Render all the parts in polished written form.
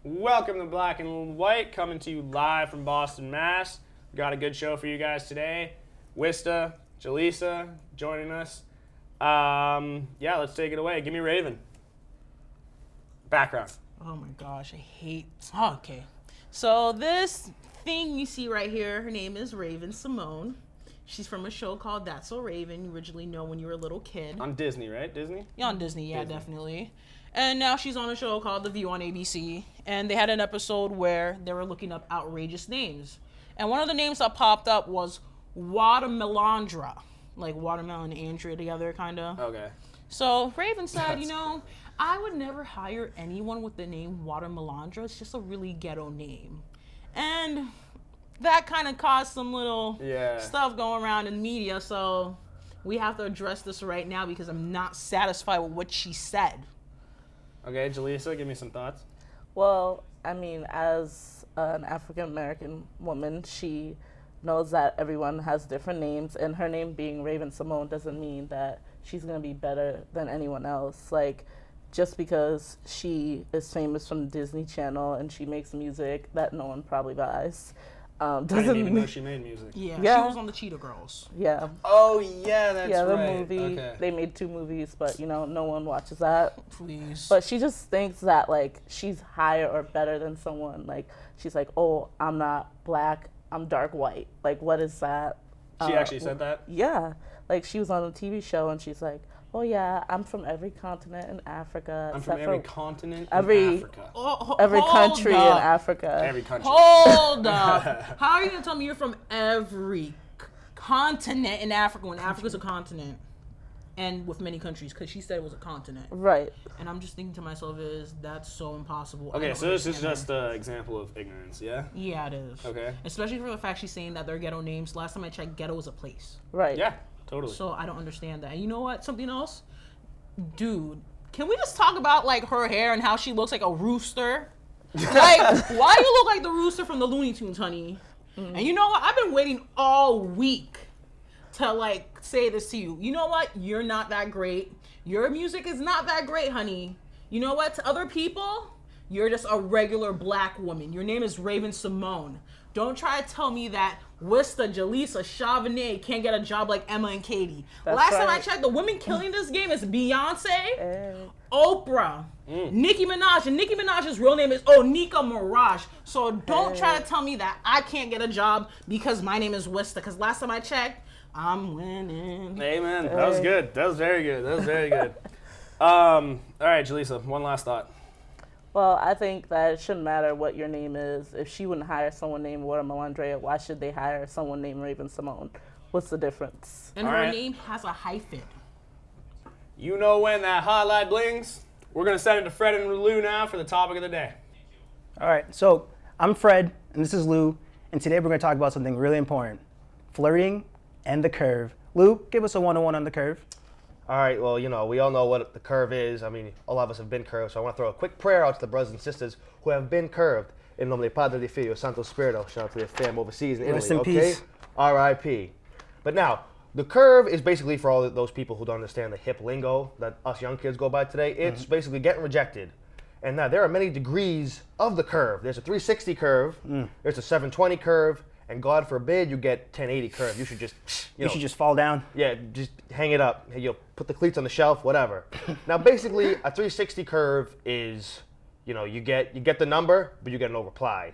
Welcome to Black and White, coming to you live from Boston, Mass. We got a good show for you guys today. Wista, Jaleesa joining us. Yeah, let's take it away. Give me Raven. Background. Oh my gosh, I hate. Oh, okay. So this thing you see right here, her name is Raven-Symoné. She's from a show called That's So Raven. You originally know when you were a little kid. On Disney, right? Disney? Yeah, on Disney, yeah, definitely. And now she's on a show called The View on ABC. And they had an episode where they were looking up outrageous names. And one of the names that popped up was Watermelandra. Like watermelon and Andrea together, kind of. Okay. So Raven said, I would never hire anyone with the name Watermelandra. It's just a really ghetto name. And that kind of caused some little stuff going around in media. So we have to address this right now because I'm not satisfied with what she said. Okay, Jaleesa, give me some thoughts. Well, I mean, as an African-American woman, she knows that everyone has different names, and her name being Raven-Symoné doesn't mean that she's going to be better than anyone else. Like, just because she is famous from the Disney Channel and she makes music that no one probably buys, I doesn't didn't even mean... know she made music. Yeah, Yeah. she was on the Cheetah Girls. Yeah. Oh, yeah, that's Yeah, the right. movie. Okay. They made 2 movies, but, no one watches that. Please. But she just thinks that, like, she's higher or better than someone. Like, she's like, oh, I'm not black, I'm dark white. Like, what is that? She actually said that? Yeah. Like, she was on a TV show, and she's like, oh, yeah, I'm from every continent in Africa. I'm except from every for continent every- in Africa. every country in up. Africa. Every country. Hold up. How are you going to tell me you're from every continent in Africa when Africa's a continent? And with many countries, because she said it was a continent. Right. And I'm just thinking to myself, that's so impossible. I Okay, don't so this is understand just an example of ignorance, yeah? her. Yeah, it is. Okay. Especially for the fact she's saying that they're ghetto names. Last time I checked, ghetto is a place. Right. Yeah, totally. So I don't understand that. And you know what? Something else? Dude, can we just talk about, like, her hair and how she looks like a rooster? Like, why do you look like the rooster from the Looney Tunes, honey? And you know what? I've been waiting all week to, like, say this to you. You know what? You're not that great. Your music is not that great, honey. You know what? To other people, you're just a regular black woman. Your name is Raven-Symoné. Don't try to tell me that Wista, Jaleesa, Chauvenet can't get a job like Emma and Katie. That's Last time I right. checked, the women killing this game is Beyonce, Oprah, Nicki Minaj, and Nicki Minaj's real name is Onika Mirage. So don't try to tell me that I can't get a job because my name is Wista. Because last time I checked, I'm winning. Amen. That was good. That was very good. That was very good. All right, Jaleesa, one last thought. Well, I think that it shouldn't matter what your name is. If she wouldn't hire someone named Watermelandra, why should they hire someone named Raven-Symoné? What's the difference? And All her right. name has a hyphen. You know when that highlight blings? We're going to send it to Fred and Lou now for the topic of the day. All right, so I'm Fred, and this is Lou, and today we're going to talk about something really important, flirting and the curve. Lou, give us a 101 on the curve. All right, well, we all know what the curve is. I mean, all of us have been curved, so I want to throw a quick prayer out to the brothers and sisters who have been curved. In nomine Padre, de Filho, Santo Spirito. Shout out to their fam overseas in Italy, Rest in okay? peace. R.I.P. But now, the curve is basically for all those people who don't understand the hip lingo that us young kids go by today. It's basically getting rejected. And now, there are many degrees of the curve. There's a 360 curve, there's a 720 curve, and God forbid you get 1080 curve. You should just, You should just fall down. yeah, just hang it up. You'll put the cleats on the shelf, whatever. Now, basically, a 360 curve is, you get the number, but you get no reply.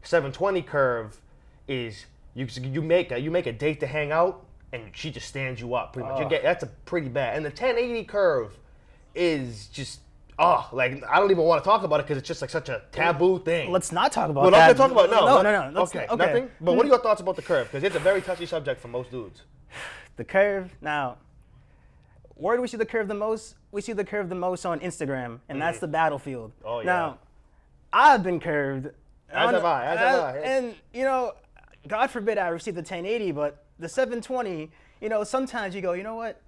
720 curve is you make a date to hang out, and she just stands you up. Pretty much, that's a pretty bad. And the 1080 curve is just. I don't even want to talk about it because it's just like such a taboo thing. Let's not talk about We're that. not going to talk about No. Okay, nothing. But what are your thoughts about the curve? Because it's a very touchy subject for most dudes. The curve, now, where do we see the curve the most? We see the curve the most on Instagram, and that's the battlefield. Oh, yeah. Now, I've been curved. As have I. And, God forbid I receive the 1080, but the 720, sometimes you go, you know what?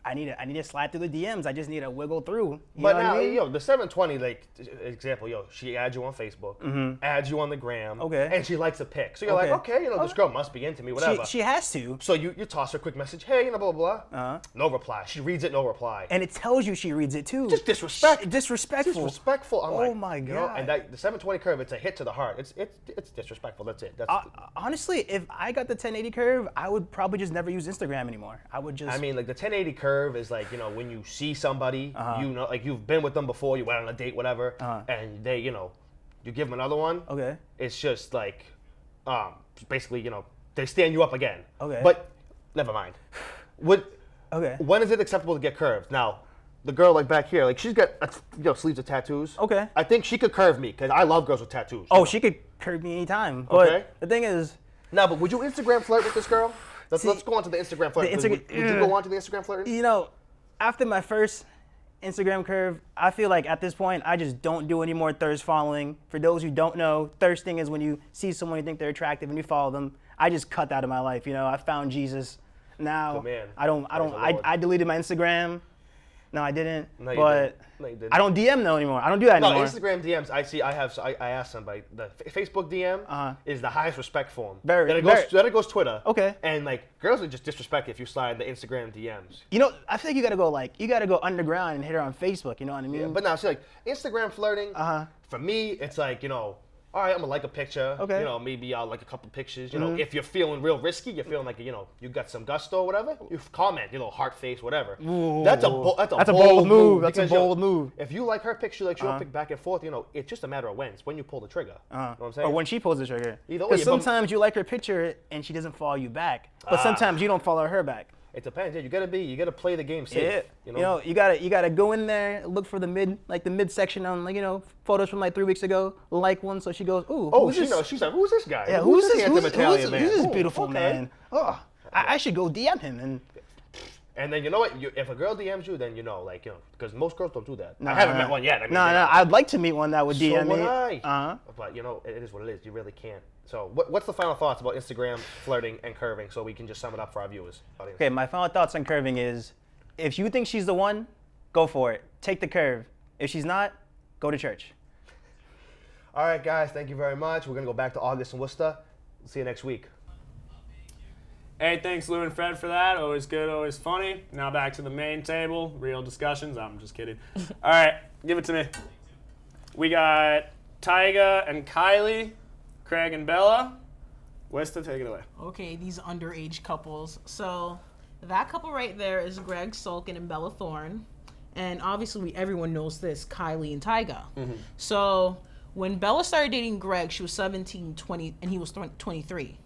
I need to slide through the DMs. I just need to wiggle through. You But know now, what I mean? yo, the 720, like, example, she adds you on Facebook, adds you on the gram, Okay. and she likes a pic. So you're like, okay, this girl must be into me, whatever. She has to. So you toss her a quick message, hey, blah, blah, blah. No reply. She reads it, no reply. And it tells you she reads it too. Just disrespect. Disrespectful. Disrespectful. I'm Oh like, my you know, God. and the 720 curve, it's a hit to the heart. It's disrespectful. That's it. That's Honestly, if I got the 1080 curve, I would probably just never use Instagram anymore. I would just. I mean, like the 1080 curve is like, when you see somebody, like you've been with them before, you went on a date, whatever, and they, you give them another one. Okay. It's just like, basically, they stand you up again. Okay. But never mind. Okay. When is it acceptable to get curved? Now, the girl like back here, like she's got sleeves of tattoos. Okay. I think she could curve me because I love girls with tattoos. Oh, she could curve me anytime. But Okay. the thing is, Now, but would you Instagram flirt with this girl? Let's go on to the Instagram flirt. the would you go on to the Instagram flirting? after my first Instagram curve, I feel like at this point, I just don't do any more thirst following. For those who don't know, thirsting is when you see someone you think they're attractive and you follow them. I just cut that out of my life. I found Jesus. Now Good man. I don't. Praise the Lord. I deleted my Instagram. No, I didn't. No, you but didn't. No, you didn't. I don't DM though anymore. I don't do that No, anymore. Instagram DMs. I asked somebody. The Facebook DM is the highest respect form. Very- Then it goes Twitter. Okay. And like girls are just disrespect if you slide in the Instagram DMs. I think you gotta go underground and hit her on Facebook. You know what I mean? Yeah, but now, see, like Instagram flirting. For me, it's like all right, I'm gonna like a picture. Okay. Maybe I'll like a couple pictures. If you're feeling real risky, you're feeling like you got some gusto or whatever. You comment, heart face, whatever. That's a bold move. That's a because, bold move. If you like her picture, like she'll pick back and forth. It's just a matter of when. It's when you pull the trigger. You know what I'm saying? Or when she pulls the trigger. Either way, Because but- sometimes you like her picture and she doesn't follow you back, but sometimes you don't follow her back. It depends. Yeah, you gotta play the game safe. Yeah. You gotta go in there, look for the mid section on photos from 3 weeks ago, like one, so she goes, ooh. Oh, who's she this? knows. She's like, who's this guy? Yeah, who's this? handsome Italian man? Who's this Ooh, beautiful okay. man? Oh, I should go DM him And then you know what? If a girl DMs you, then because most girls don't do that. I haven't met one yet. No, I'd like to meet one that would DM me. So would I. Uh-huh. But it is what it is. You really can't. So what's the final thoughts about Instagram flirting and curving, so we can just sum it up for our viewers? Audience? Okay, my final thoughts on curving is, if you think she's the one, go for it. Take the curve. If she's not, go to church. All right, guys. Thank you very much. We're gonna go back to August and Worcester. See you next week. Hey, thanks Lou and Fred for that. Always good, always funny. Now back to the main table. Real discussions. I'm just kidding. All right, give it to me. We got Tyga and Kylie, Craig and Bella. Westa, take it away. Okay, these underage couples. So that couple right there is Greg Sulkin and Bella Thorne. And obviously everyone knows this, Kylie and Tyga. So when Bella started dating Greg, she was 17, 20, and he was 23.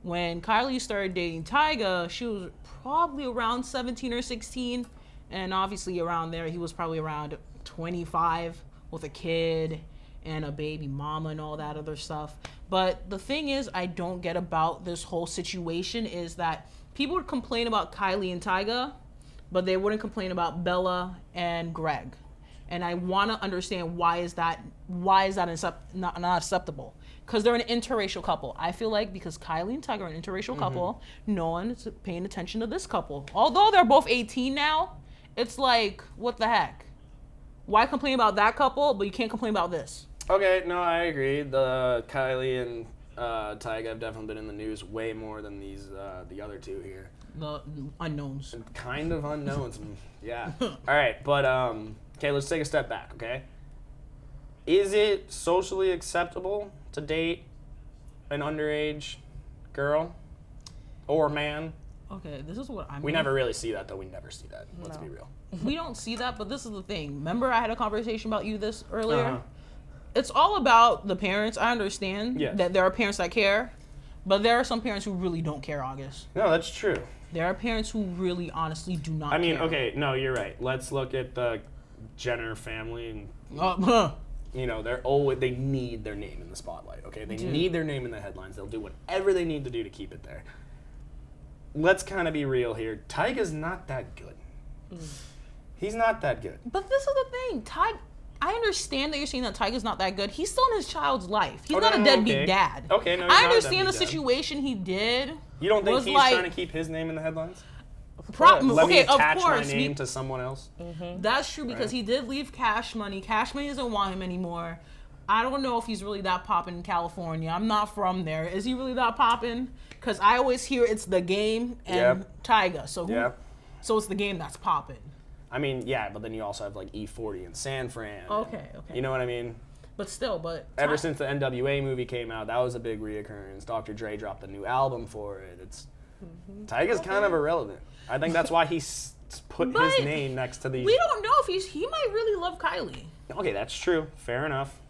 When Kylie started dating Tyga, she was probably around 17 or 16. And obviously around there, he was probably around 25 with a kid and a baby mama and all that other stuff. But the thing is, I don't get about this whole situation is that people would complain about Kylie and Tyga, but they wouldn't complain about Bella and Greg. And I want to understand why is that not acceptable? Because they're an interracial couple. I feel like because Kylie and Tyga are an interracial couple, no one is paying attention to this couple. Although they're both 18 now, it's like, what the heck? Why complain about that couple, but you can't complain about this? Okay, no, I agree. The Kylie and Tyga have definitely been in the news way more than the other two here. The unknowns. Kind of unknowns, yeah. All right, but okay, let's take a step back, okay? Is it socially acceptable to date an underage girl or man? Okay, this is what I'm. We never really see that, though. We never see that. Let's be real. We don't see that, but this is the thing. Remember, I had a conversation about this earlier. Uh-huh. It's all about the parents. I understand Yes. that there are parents that care, but there are some parents who really don't care, August. No, that's true. There are parents who really, honestly, do not care. I mean, okay, no, you're right. Let's look at the Jenner family, and they need their name in the spotlight. Okay, they need their name in the headlines. They'll do whatever they need to do to keep it there. Let's kind of be real here. Tyga's not that good. He's not that good. But this is the thing. I understand that you're saying that Tyga's not that good. He's still in his child's life. He's not a deadbeat dad. Okay, no, he's I not a understand the deadbeat dad. situation he did. You don't think was he's like, trying to keep his name in the headlines? Let me Okay, of attach my course. name to someone else. That's true because he did leave Cash Money. Cash Money doesn't want him anymore. I don't know if he's really that poppin' in California. I'm not from there. Is he really that poppin'? Because I always hear it's the game and Tyga. So so it's the game that's poppin'. I mean, yeah, but then you also have like E40 and San Fran. Okay. You know what I mean? But still, Ever since the NWA movie came out, that was a big reoccurrence. Dr. Dre dropped a new album for it. Tyga's kind of irrelevant. I think that's why he put his name next to these. We don't know if he might really love Kylie. Okay, that's true. Fair enough.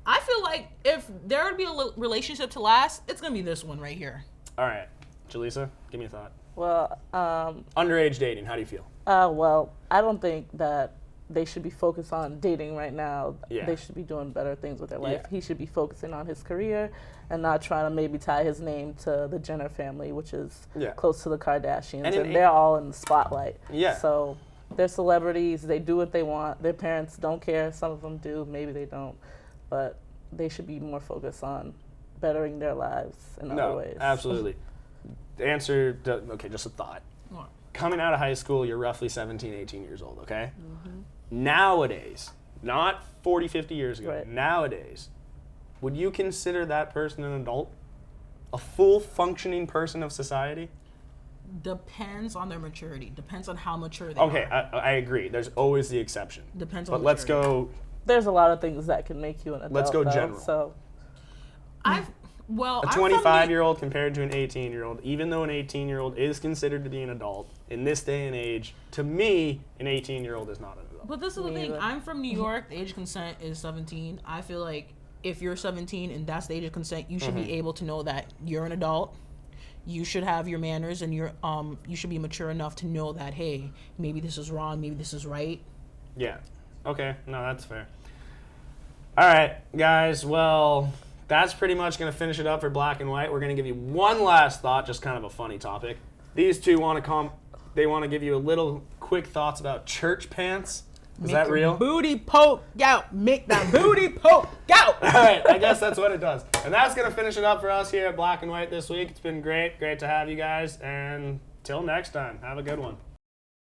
I feel like if there would be a relationship to last, it's gonna be this one right here. All right, Jaleesa, give me a thought. Well, Underage dating, how do you feel? well, I don't think that they should be focused on dating right now. Yeah. They should be doing better things with their life. Yeah. He should be focusing on his career and not trying to maybe tie his name to the Jenner family, which is close to the Kardashians, and they're all in the spotlight. Yeah. So they're celebrities. They do what they want. Their parents don't care. Some of them do. Maybe they don't. But they should be more focused on bettering their lives in other ways. Absolutely. The answer, okay, just a thought. What? Coming out of high school, you're roughly 17, 18 years old, okay? Nowadays, not 40, 50 years ago, Right. nowadays, would you consider that person an adult? A full functioning person of society? Depends on their maturity. Depends on how mature they Okay, are. I agree. There's always the exception. Depends on But let's maturity. go, There's a lot of things that can make you an adult. Let's go though, general. So a I'm from 25-year-old compared to an 18-year-old, even though an 18-year-old is considered to be an adult, in this day and age, to me, an 18-year-old is not an adult. But this is the Me thing. either. I'm from New York. The age of consent is 17. I feel like if you're 17 and that's the age of consent, you should be able to know that you're an adult. You should have your manners and you should be mature enough to know that, hey, maybe this is wrong, maybe this is right. Yeah. Okay. No, that's fair. All right, guys. Well, that's pretty much going to finish it up for Black and White. We're going to give you one last thought, just kind of a funny topic. These two want to give you a little quick thoughts about church pants. Is that real? Booty poke out. Make that booty poke out. All right, I guess that's what it does. And that's going to finish it up for us here at Black and White this week. It's been great to have you guys. And till next time, have a good one.